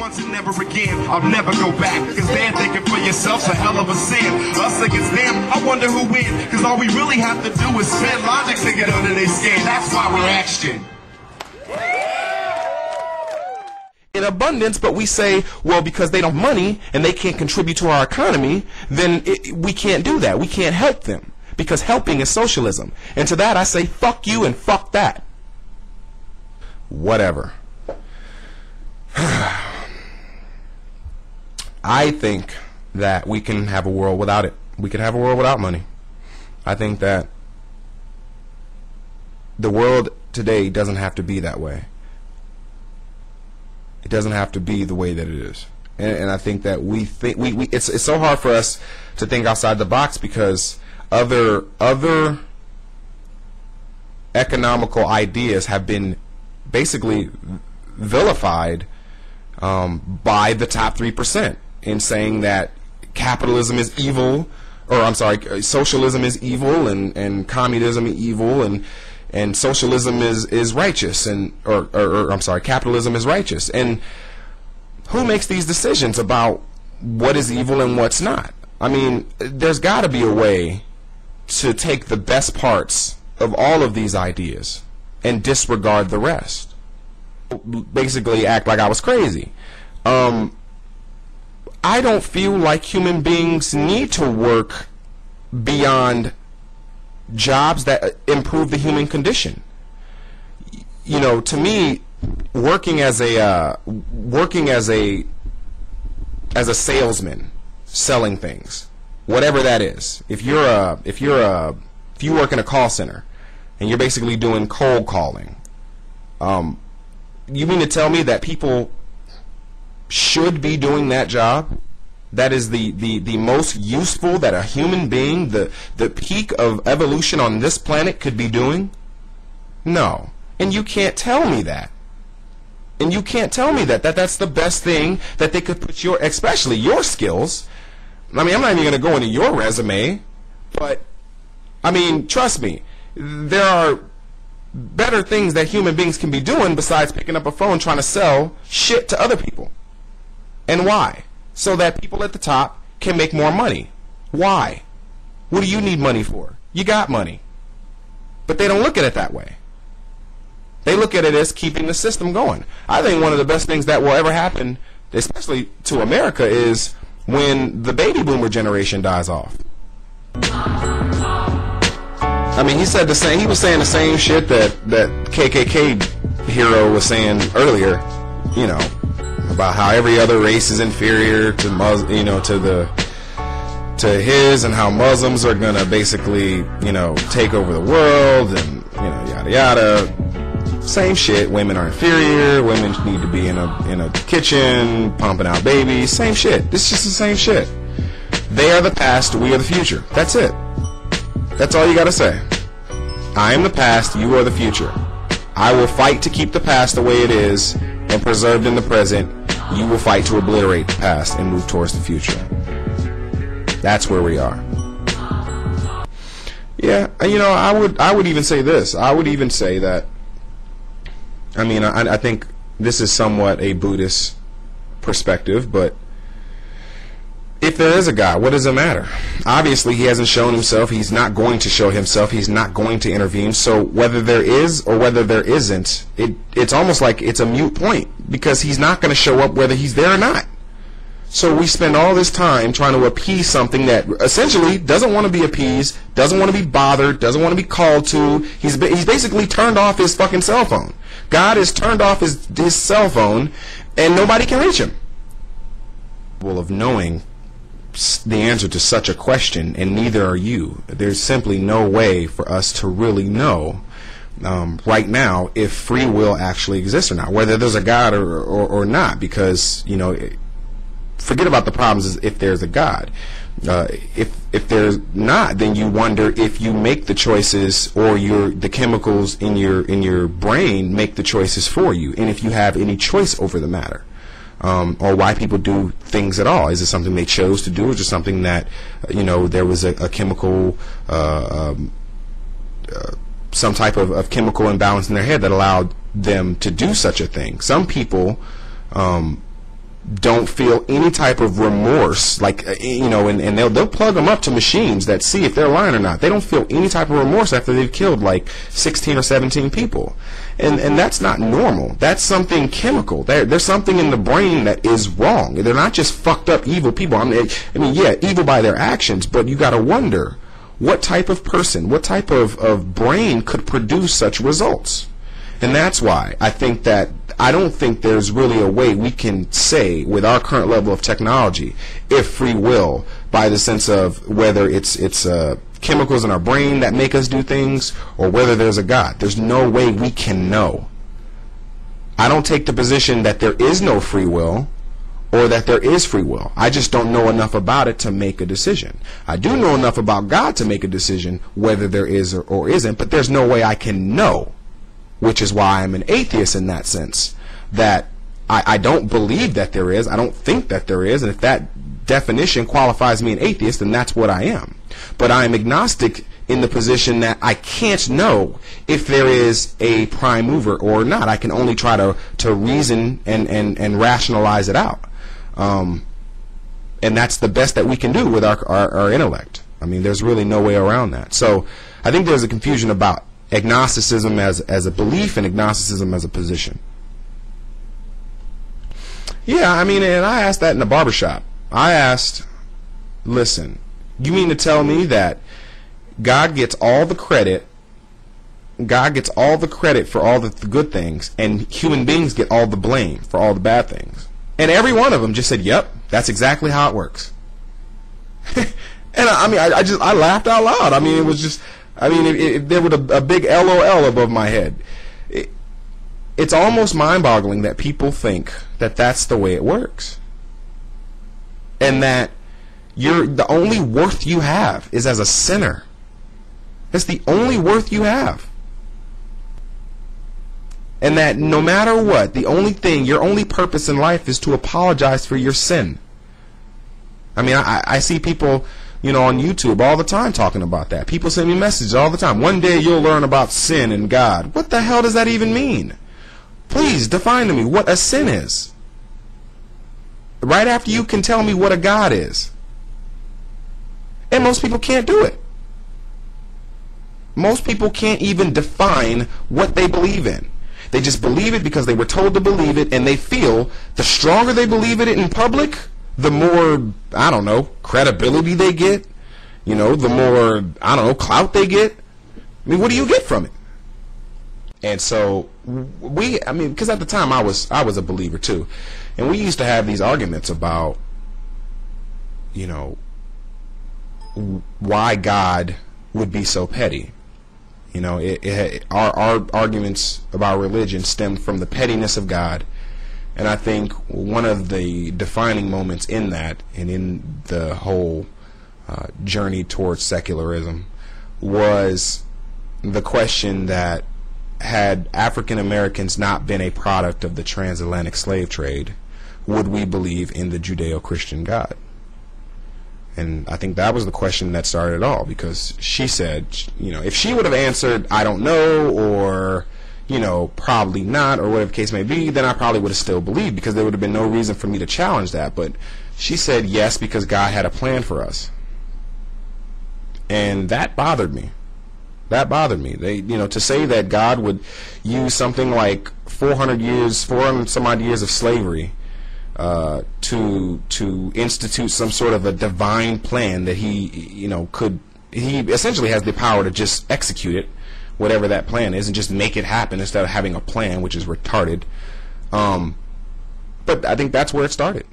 once and never again. I'll never go back, cause they're thinking for yourself's a hell of a sin. Us against them, I wonder who wins. Cause all we really have to do is spend logic to get under their skin. That's why we're action. In abundance, but we say, well, because they don't have money and they can't contribute to our economy, then we can't do that. We can't help them, because helping is socialism. And to that I say, fuck you and fuck that. Whatever. I think that we can have a world without it. We can have a world without money. I think that the world today doesn't have to be that way. It doesn't have to be the way that it is, and I think that it's so hard for us to think outside the box, because other economical ideas have been basically vilified by the top 3% in saying that capitalism is evil, or I'm sorry, socialism is evil, and communism is evil, and socialism is righteous, and or I'm sorry, capitalism is righteous. And who makes these decisions about what is evil and what's not? I mean, there's got to be a way to take the best parts of all of these ideas and disregard the rest. Basically act like I was crazy. I don't feel like human beings need to work beyond jobs that improve the human condition. You know, to me, working as a salesman, selling things, whatever that is. If you work in a call center and you're basically doing cold calling, you mean to tell me that people should be doing that job? That is the most useful that a human being, the peak of evolution on this planet, could be doing? No. And you can't tell me that. And you can't tell me that that's the best thing that they could put especially your skills. I mean, I'm not even going to go into your resume, but I mean, trust me, there are better things that human beings can be doing besides picking up a phone trying to sell shit to other people. And why? So that people at the top can make more money. Why? What do you need money for? You got money. But they don't look at it that way. They look at it as keeping the system going. I think one of the best things that will ever happen, especially to America, is when the baby boomer generation dies off. I mean, he was saying the same shit that KKK hero was saying earlier, you know, about how every other race is inferior to to his, and how Muslims are gonna basically, you know, take over the world, and, you know, yada yada. Same shit. Women are inferior. Women need to be in a kitchen pumping out babies. Same shit. This is just the same shit. They are the past. We are the future. That's it. That's all you gotta say. I am the past. You are the future. I will fight to keep the past the way it is and preserved in the present. You will fight to obliterate the past and move towards the future. That's where we are. Yeah, you know, I would even say this. I would even say that, I mean, I think this is somewhat a Buddhist perspective, but if there is a God, what does it matter? Obviously, he hasn't shown himself. He's not going to show himself. He's not going to intervene. So whether there is or whether there isn't, it's almost like it's a moot point, because he's not going to show up whether he's there or not. So we spend all this time trying to appease something that essentially doesn't want to be appeased, doesn't want to be bothered, doesn't want to be called to. He's basically turned off his fucking cell phone. God has turned off his cell phone, and nobody can reach him. Well, of knowing the answer to such a question, and neither are you. There's simply no way for us to really know right now if free will actually exists or not, whether there's a God or not, because, you know, forget about the problems if there's a God. If there's not, then you wonder if you make the choices, or the chemicals in your brain make the choices for you, and if you have any choice over the matter. Or why people do things at all. Is it something they chose to do, or just something that, you know, there was a chemical, some type of chemical imbalance in their head that allowed them to do such a thing? Some people don't feel any type of remorse, like, you know, and they'll plug them up to machines that see if they're lying or not. They don't feel any type of remorse after they've killed like 16 or 17 people, and that's not normal. That's something chemical. There's something in the brain that is wrong. They're not just fucked up evil people. I mean, yeah, evil by their actions, but you got to wonder what type of person, what type of brain could produce such results. And that's why I think that I don't think there's really a way we can say with our current level of technology if free will, by the sense of whether it's chemicals in our brain that make us do things or whether there's a God. There's no way we can know. I don't take the position that there is no free will or that there is free will. I just don't know enough about it to make a decision. I do know enough about God to make a decision whether there is or isn't, but there's no way I can know. Which is why I'm an atheist in that sense, that I don't believe that there is, I don't think that there is, and if that definition qualifies me an atheist, then that's what I am. But I am agnostic in the position that I can't know if there is a prime mover or not. I can only try to reason and rationalize it out. And that's the best that we can do with our intellect. I mean, there's really no way around that. So I think there's a confusion about agnosticism as a belief and agnosticism as a position. Yeah, I mean, and I asked that in the barbershop. I asked, listen, you mean to tell me that God gets all the credit, God gets all the credit for all the good things, and human beings get all the blame for all the bad things? And every one of them just said, yep, that's exactly how it works. And I mean, I laughed out loud. I mean, it was just, I mean, if there was a big LOL above my head. It's almost mind-boggling that people think that that's the way it works. And that the only worth you have is as a sinner. That's the only worth you have. And that no matter what, the only thing, your only purpose in life is to apologize for your sin. I mean, I see people, you know, on YouTube all the time talking about that. People send me messages all the time. One day you'll learn about sin and God. What the hell does that even mean? Please define to me what a sin is. Right after you can tell me what a God is. And most people can't do it. Most people can't even define what they believe in. They just believe it because they were told to believe it, and they feel the stronger they believe it in public, the more, I don't know, credibility they get, you know, the more, I don't know, clout they get. I mean, what do you get from it? And so I mean, because at the time I was a believer too, and we used to have these arguments about, you know, why God would be so petty. You know, our arguments about religion stemmed from the pettiness of God. And I think one of the defining moments in that, and in the whole journey towards secularism, was the question that, had African Americans not been a product of the transatlantic slave trade, would we believe in the Judeo-Christian God? And I think that was the question that started it all, because she said, you know, if she would have answered, I don't know, or, you know, probably not, or whatever the case may be, then I probably would have still believed, because there would have been no reason for me to challenge that. But she said yes, because God had a plan for us. And that bothered me. That bothered me. You know, to say that God would use something like 400 some odd years of slavery to institute some sort of a divine plan that he essentially has the power to just execute it, whatever that plan is, and just make it happen instead of having a plan, which is retarded. But I think that's where it started.